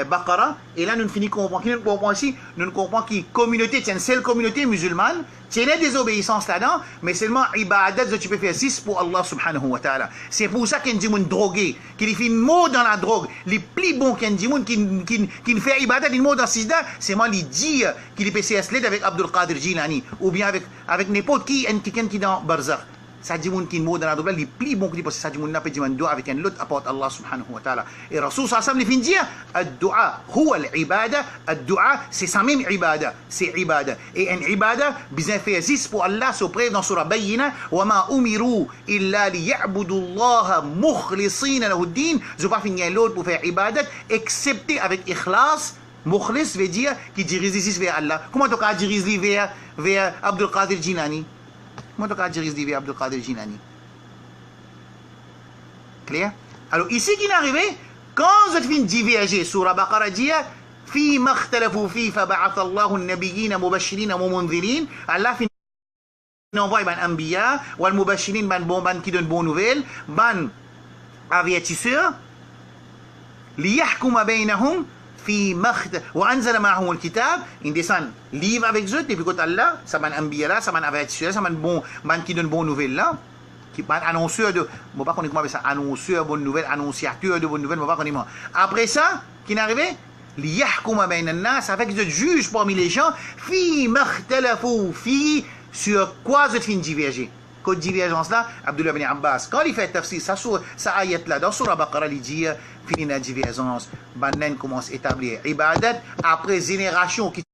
Baqarah, et là nous finissons comprendre ici, nous comprenons que communauté, c'est une seule communauté musulmane, c'est une désobéissance là-dedans, mais seulement ibadat que tu peux faire 6 pour Allah subhanahu wa ta'ala. C'est pour ça qu'il y a des gens drogués, qui fait mot dans la drogue, les plus bons qu'il y a des gens qui fait ibadat, ils mot dans sida, c'est moi les dire qu'il peut s'y avec Abdul Qadir Jilani, ou bien avec n'importe qui est dans Barzakh. ça dit moun qui mot dans la double les plis bon parce que ça dit moun n'a pas dit man doa avec un lot apporte Allah subhanahu wa ta'ala et Rasul sallallahu alayhi wa sallam fin dire ad-du'a huwa al-ibada ad-du'a c'est ça même ibada c'est ibada et un ibada bien fait existe pour Allah se preuve dans surah Bayyina wa ma umiru illa liya'budu Allah mukhlisina lahu ad-din je pas finir l'autre pour faire ibadat excepté avec ikhlas. Mukhlis veut dire qui dirige vers Allah. Comment tu as dirigé vers Abdul Qadir Jilani? Comment tu as dirigé vers Abdul Qadir Jilani? Clair? Alors ici qui est arrivé, quand vous êtes fin diverger sur la Baqarah dit fi ma ikhtalafu fi fa ba'atha Allahu an-nabiyyin mubashirin wa munzirin. Allah fin envoie ban anbiya wal mubashirin ban qui donne bonne nouvelle, ban avertisseur li yahkuma bainahum في مخت وانزل معهم الكتاب ان descend livre avec eux depuis côté Allah ça man anbiya là ça man avertisseur ça man bon man qui donne bonne nouvelle là qui man annonceur de bon pas connait comment ça annonceur bonne nouvelle annonciateur de bonne nouvelle bon pas connait moi après ça qui est arrivé liyahkuma bayna an-nas avec eux juge parmi les gens fi makhtalafu fi sur quoi ils fin diverger code divergence là Abdullah ibn Abbas quand il fait tafsir ça ayat là dans surah Baqarah il dit fini la divergence banen commence à établir ibadat après génération qui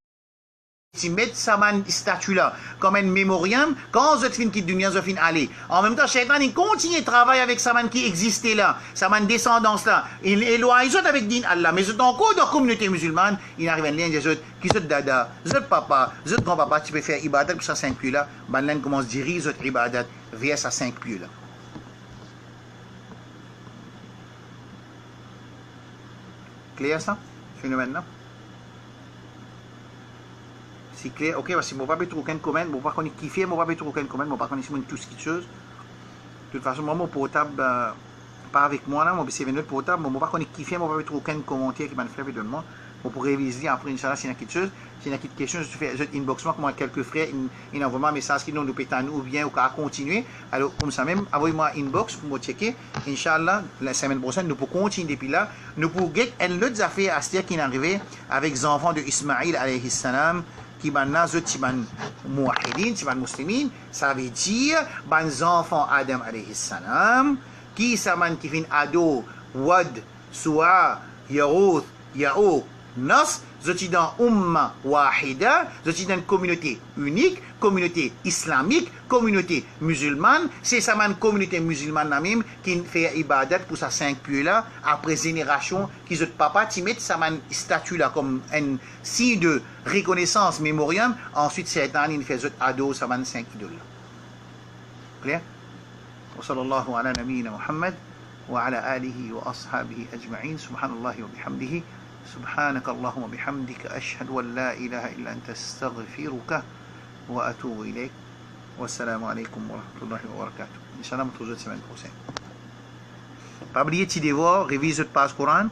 mettent sa statue là comme un mémoriam quand vous fin qui dunya vous fin aller en même temps Shaitan il continue de travailler avec sa man qui existait là sa man descendance là il éloigne avec din Allah mais c'est encore dans la communauté musulmane il arrive un lien des autres qui sont dada zot papa zot grand papa tu peux faire ibadat pour ça 5 pieds là banen commence à diriger zot ibadat vers sa 5 pieds là. Clair ça phénomène là c'est clair ok parce que moi pas trouver aucun comment moi pas connait kiffer moi pas trouver aucun comment moi pas connait tout ce qui chose de toute façon moi mon portable pas avec moi là moi c'est venu portable moi pas connait kiffer moi pas trouver aucun commentaire qui m'a fait de moi pour réviser après inchallah s'il y a quelque chose s'il y a quelque question je fais inbox moi comme quelques frères ils envoient un message qui nous pétant ou bien ou à continuer alors comme ça même envoyez-moi inbox pour me checker inchallah la semaine prochaine nous pour continuer depuis là nous pour get une autre affaire à ce qui est arrivé avec les enfants de Ismaïl alayhi salam qui maintenant zot ci ban muwahhidin ci ban muslimin ça veut dire ban enfants Adam alayhi salam qui ça man qui fin ado wad su'a yarouth ya'uq nas zoti dans umma wahida zoti dans communauté unique communauté islamique communauté musulmane c'est ça man communauté musulmane même qui fait ibadat pour sa 5 pieds là après génération qui zot papa ti met ça man statue là comme un signe de reconnaissance mémoriam ensuite Shaitan il fait zot ado ça man 5 idoles clair wa sallallahu ala nabiyyina Muhammad wa ala alihi wa ashabihi ajma'in subhanallahi wa bihamdihi سبحانك اللهم وبحمدك أشهد أن لا إله إلا أنت أستغفرك وأتوب إليك والسلام عليكم ورحمة الله وبركاته إن شاء الله متوجد سemaine prochaine. Pas oublier de devoir réviser le passe Coran